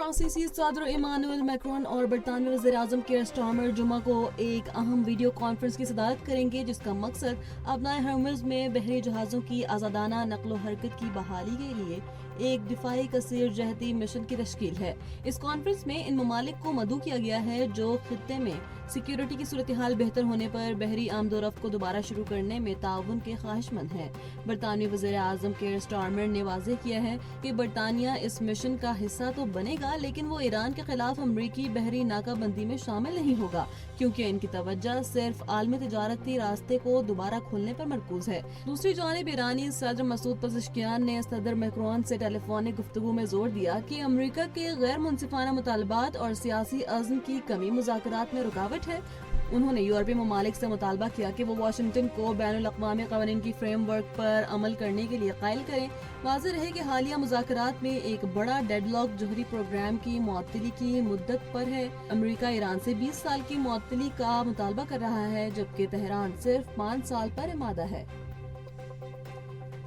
फ्रांसीसी सदर Emmanuel Macron और बरतानवी वज़ीर-ए-आज़म कीर स्टारमर जुमा को एक अहम वीडियो कॉन्फ्रेंस की सदारत करेंगे, जिसका मकसद अपनाए हर्मुज़ में बहरी जहाज़ों की आज़ादाना नक़्लो हरकत की बहाली के लिए एक दिफाई कसीर जहती मिशन की तश्कील है। इस कॉन्फ्रेंस में इन ममालिक को मदऊ किया गया है जो खित्ते में सिक्योरिटी की सूरत हाल बेहतर होने पर बहरी आमदोरफ्त को दोबारा शुरू करने में ताउन के ख्वाहिशमंद हैं। बरतानवी वज़ीर-ए-आज़म कीर स्टारमर ने वाज़ेह किया है कि बरतानिया इस मिशन का हिस्सा तो बनेगा, लेकिन वो ईरान के खिलाफ अमरीकी बहरी नाकाबंदी में शामिल नहीं होगा, क्योंकि इनकी तवज्जो सिर्फ आलमी तिजारती रास्ते को दोबारा खोलने पर मरकूज है। दूसरी जानिब ईरानी सदर मसूद पज़ेश्कियान ने सदर मैक्रोन से टेलीफोनिक गुफ्तगू में जोर दिया कि अमरीका के गैर मुनसिफाना मुतालबात और सियासी अज़्म की कमी मुज़ाकरात में रुकावट है। उन्होंने यूरोपीय ममालिक से मुतालबा किया कि वो वाशिंगटन को बैनुल अक़वामी क़वानीन की फ्रेमवर्क पर अमल करने के लिए कायल करें। वाज़ेह रहे कि हालिया मुज़ाकरात में एक बड़ा डेडलॉक जोहरी प्रोग्राम की मुअत्तली की मुद्दत पर है। अमरीका ईरान से 20 साल की मुअत्तली का मुतालबा कर रहा है, जबकि तेहरान सिर्फ 5 साल पर इमादा है।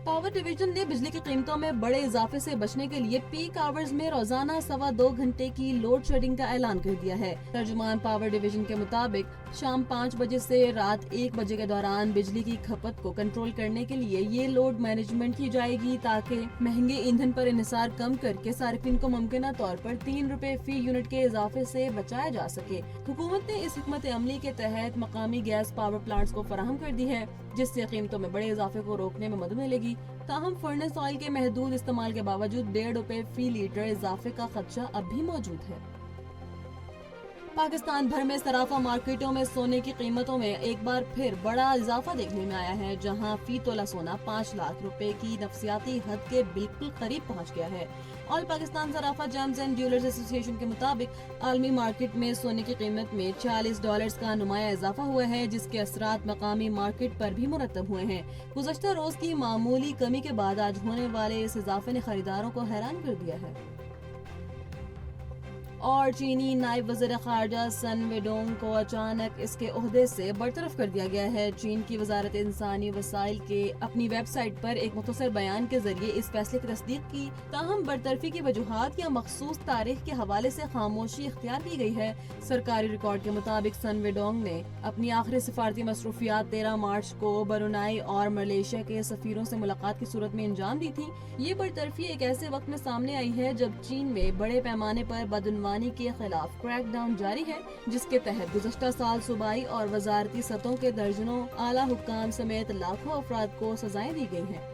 पावर डिवीजन ने बिजली की कीमतों में बड़े इजाफे से बचने के लिए पीक आवर्स में रोजाना 2.25 घंटे की लोड शेडिंग का ऐलान कर दिया है। तर्जुमान पावर डिवीजन के मुताबिक शाम 5 बजे से रात 1 बजे के दौरान बिजली की खपत को कंट्रोल करने के लिए ये लोड मैनेजमेंट की जाएगी, ताकि महंगे ईंधन पर इन्हिसार कम करके सार्फिन को मुमकिना तौर पर 3 रुपए फी यूनिट के इजाफे से बचाया जा सके। हुकूमत ने इस हिकमत अमली के तहत मकामी गैस पावर प्लांट्स को फराहम कर दी है, जिससे कीमतों में बड़े इजाफे को रोकने में मदद मिलेगी। ताहम फर्नेस ऑयल के महदूद इस्तेमाल के बावजूद 1.5 रुपए फी लीटर इजाफे का खदशा अब भी मौजूद है। पाकिस्तान भर में सराफा मार्केटों में सोने की कीमतों में एक बार फिर बड़ा इजाफा देखने में आया है, जहां फी तोला सोना 5 लाख रुपए की नफसियाती हद के बिल्कुल करीब पहुंच गया है। All Pakistan Sarafa James and jewellers association के मुताबिक आलमी मार्केट में सोने की कीमत में $40 का नुमाया इजाफा हुआ है, जिसके असरात मकामी मार्केट पर भी मुरतब हुए हैं। गुज़श्ता रोज की मामूली कमी के बाद आज होने वाले इस इजाफे ने खरीदारों को हैरान कर दिया है। और चीनी नायब वज़ीर ख़ारजा सन वेडोंग को अचानक इसके ओहदे से बरतरफ कर दिया गया है। चीन की वज़ारत इंसानी वसाइल के अपनी वेबसाइट पर एक मुख्तसर बयान के जरिए इस फैसले की तस्दीक की। ताहम बरतरफी की वजूहात या मखसूस तारीख के हवाले से खामोशी इख्तियार की गई है। सरकारी रिकॉर्ड के मुताबिक सन वेडोंग ने अपनी आखिरी सिफारती मसरूफियात 13 मार्च को ब्रुनाई और मलेशिया के सफीरों से मुलाकात की सूरत में अंजाम दी थी। ये बरतरफी एक ऐसे वक्त में सामने आई है जब चीन में बड़े पैमाने पर बदउनवानी के खिलाफ क्रैकडाउन जारी है, जिसके तहत गुज़श्ता साल सूबाई और वजारती सतहों के दर्जनों आला हुक्काम समेत लाखों अफराद को सजाएं दी गई हैं।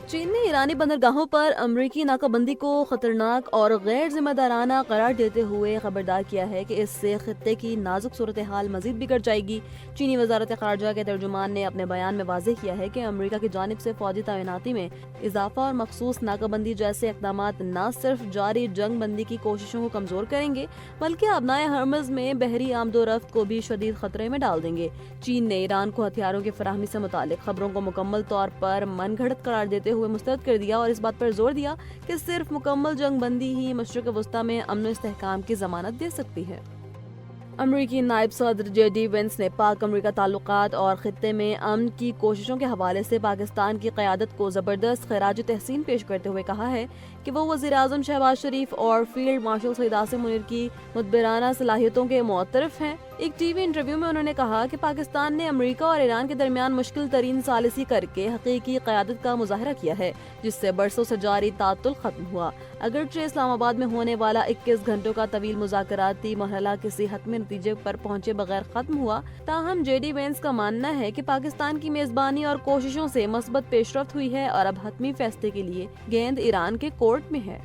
चीन ने ईरानी बंदरगाहों पर अमरीकी नाकाबंदी को खतरनाक और गैर जिम्मेदाराना करार देते हुए खबरदार किया है कि इससे खित्ते की नाजुक सूरत हाल मजीद बिगड़ जाएगी। चीनी वजारत खारजा के तर्जुमान ने अपने बयान में वाज़ेह किया है कि अमरीका की जानिब से फौजी तैनाती में इजाफा और मखसूस नाकाबंदी जैसे इकदाम न सिर्फ जारी जंग बंदी की कोशिशों को कमजोर करेंगे, बल्कि अपनाए हर्मज में बहरी आमदोरफ्त को भी शदीद खतरे में डाल देंगे। चीन ने ईरान को हथियारों की फराहमी से मुतालिक खबरों को मुकम्मल तौर पर मनगढ़ंत करार देते हुए मुस्तरद कर दिया और इस बात पर जोर दिया कि सिर्फ मुकम्मल जंग बंदी ही मशरिक़ वस्ता में अमन इस्तेहकाम की जमानत दे सकती है। अमरीकी नायब सदर JD वेंस ने पाक अमरीका ताल्लुकात और खित्ते में अमन की कोशिशों के हवाले से पाकिस्तान की क़यादत को ज़बरदस्त खराज तहसीन पेश करते हुए कहा है कि वो वज़ीर-ए-आज़म शहबाज शरीफ और फील्ड मार्शल सईद आसिम मुनीर की मुतबराना सलाहियतों के मुअत्तरफ़ हैं। एक टीवी इंटरव्यू में उन्होंने कहा कि पाकिस्तान ने अमरीका और ईरान के दरमियान मुश्किल तरीन सालिसी करके हकीकी क़यादत का मुजाहरा किया है, जिससे बरसों से जारी तातुल खत्म हुआ। अगरचे इस्लामाबाद में होने वाला 21 घंटों का तवील मुज़ाकराती मरहला किसी हतमी नतीजे पर पहुंचे बगैर खत्म हुआ। ताहम JD वेंस का मानना है कि पाकिस्तान की मेजबानी और कोशिशों से मस्बत पेशरफ्त हुई है और अब हतमी फैसले के लिए गेंद ईरान के कोर्ट में है।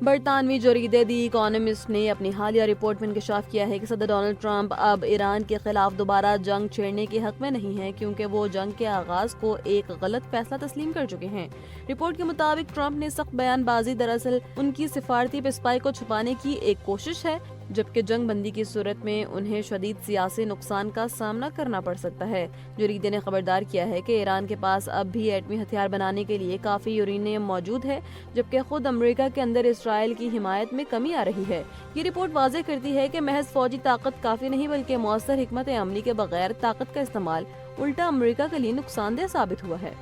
बरतानवी जरीदे दी इकोनॉमिस्ट ने अपनी हालिया रिपोर्ट में इंकशाफ किया है कि सदर डोनाल्ड ट्रंप अब ईरान के खिलाफ दोबारा जंग छेड़ने के हक में नहीं है, क्योंकि वो जंग के आगाज को एक गलत फैसला तस्लीम कर चुके हैं। रिपोर्ट के मुताबिक ट्रंप ने सख्त बयानबाजी दरअसल उनकी सिफारती पिस्पाई को छुपाने की एक कोशिश है, जबकि जंग बंदी की सूरत में उन्हें शदीद सियासी नुकसान का सामना करना पड़ सकता है। जरीदे ने खबरदार किया है कि ईरान के पास अब भी एटमी हथियार बनाने के लिए काफी यूरेनियम मौजूद है, जबकि खुद अमेरिका के अंदर इसराइल की हिमायत में कमी आ रही है। ये रिपोर्ट वाज़ेह करती है कि महज फौजी ताकत काफी नहीं, बल्कि मौसर हिकमत अमली के बगैर ताकत का इस्तेमाल उल्टा अमेरिका के लिए नुकसानदेह साबित हुआ है।